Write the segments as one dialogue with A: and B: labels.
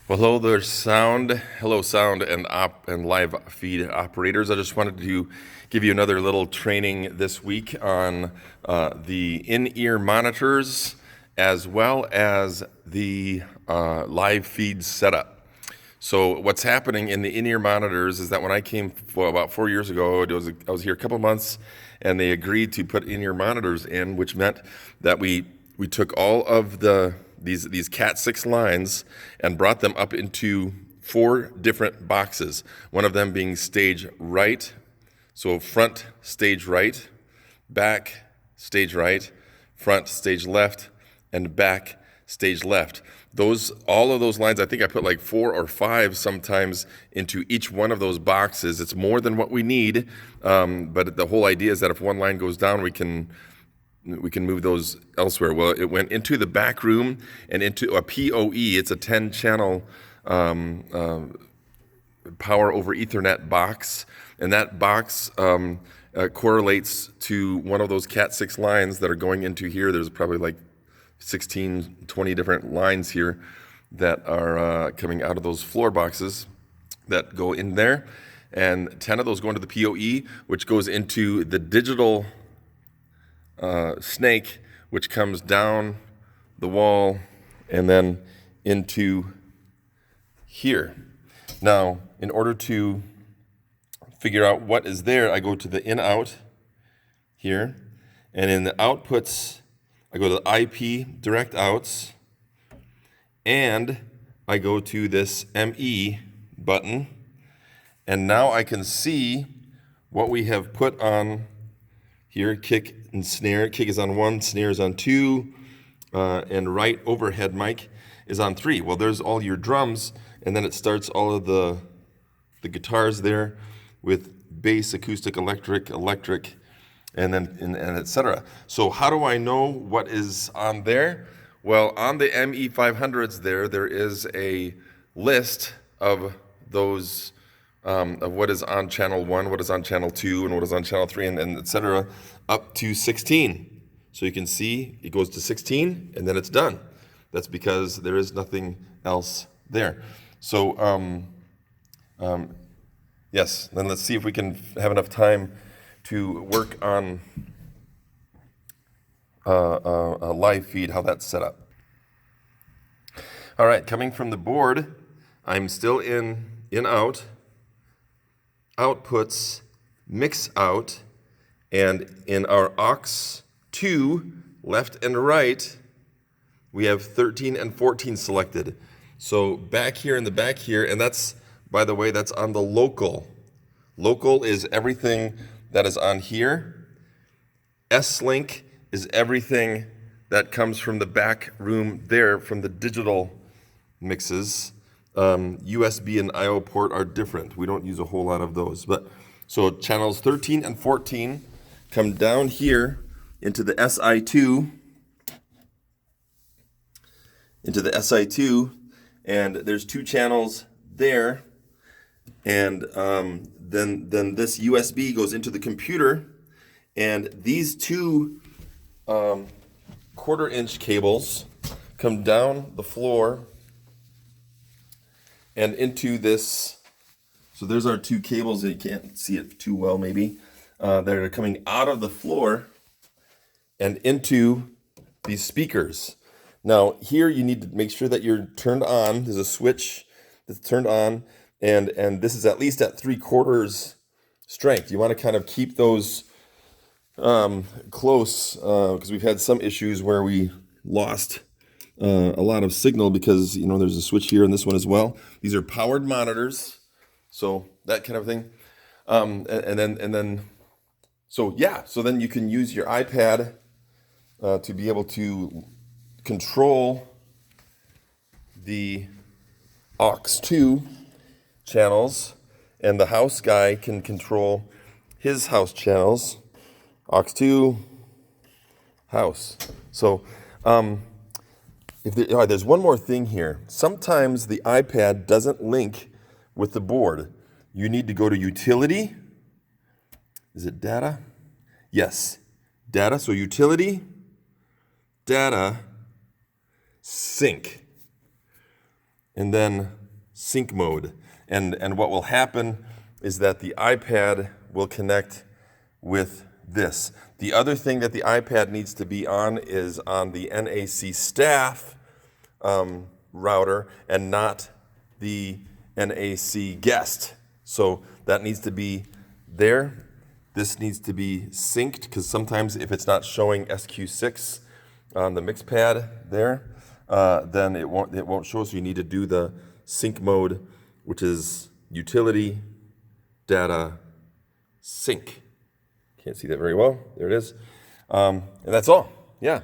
A: Well, hello there, sound and live feed operators. I just wanted to give you another little training this week on the in-ear monitors as well as the live feed setup. So what's happening in the in-ear monitors is that when I came about 4 years ago, I was here a couple months, and they agreed to put in-ear monitors in, which meant that we took all of these Cat 6 lines and brought them up into 4 different boxes. One of them being stage right, so front stage right, back stage right, front stage left, and back stage left. All of those lines, I think I put like 4 or 5 sometimes into each one of those boxes. It's more than what we need, but the whole idea is that if one line goes down, we can move those elsewhere. Well, it went into the back room and into a PoE. It's a 10-channel power over Ethernet box, and that box correlates to one of those Cat 6 lines that are going into here. There's probably like 16, 20 different lines here that are coming out of those floor boxes that go in there, and 10 of those go into the PoE, which goes into the digital snake, which comes down the wall and then into here. Now, in order to figure out what is there, I go to the in-out here, and in the outputs, I go to the IP direct outs, and I go to this ME button, and now I can see what we have put on here. Kick and snare. Kick is on 1, snare is on 2, and right overhead mic is on 3. Well, there's all your drums, and then it starts all of the guitars there with bass, acoustic, electric, and then and etc. So how do I know what is on there? Well, on the ME500s there is a list of those of what is on channel 1, what is on channel 2, and what is on channel 3, and etc. up to 16. So you can see it goes to 16, and then it's done. That's because there is nothing else there. So yes, then let's see if we can have enough time to work on a live feed, how that's set up. All right, coming from the board, I'm still in out, outputs, mix out, and in our aux 2, left and right, we have 13 and 14 selected. So back here in the back here, and that's, by the way, that's on the local. Local is everything that is on here. S-Link is everything that comes from the back room there from the digital mixes. USB and I/O port are different. We don't use a whole lot of those. But so channels 13 and 14 come down here into the SI2, and there's 2 channels there, and then this USB goes into the computer, and these 2 quarter-inch cables come down the floor and into this. So there's our 2 cables. You can't see it too well maybe. That are coming out of the floor and into these speakers. Now here you need to make sure that you're turned on. There's a switch that's turned on, and this is at least at 3/4 strength. You want to kind of keep those close, because we've had some issues where we lost a lot of signal because there's a switch here and this one as well. These are powered monitors, so that kind of thing. So then you can use your iPad to be able to control the aux 2 channels, and the house guy can control his house channels. aux 2 house. So there's one more thing here. Sometimes the iPad doesn't link with the board. You need to go to utility. Is it data? Yes, data. So utility, data, sync. and then sync mode. And what will happen is that the iPad will connect with this. The other thing that the iPad needs to be on is on the NAC staff router and not the NAC guest. So that needs to be there. This needs to be synced because sometimes if it's not showing SQ6 on the mix pad there, then it won't show. So you need to do the sync mode, which is utility data sync. Can't see that very well. There it is. And that's all. Yeah.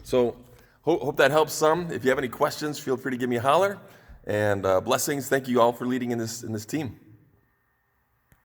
A: So hope that helps some. If you have any questions, feel free to give me a holler. And blessings. Thank you all for leading in this team.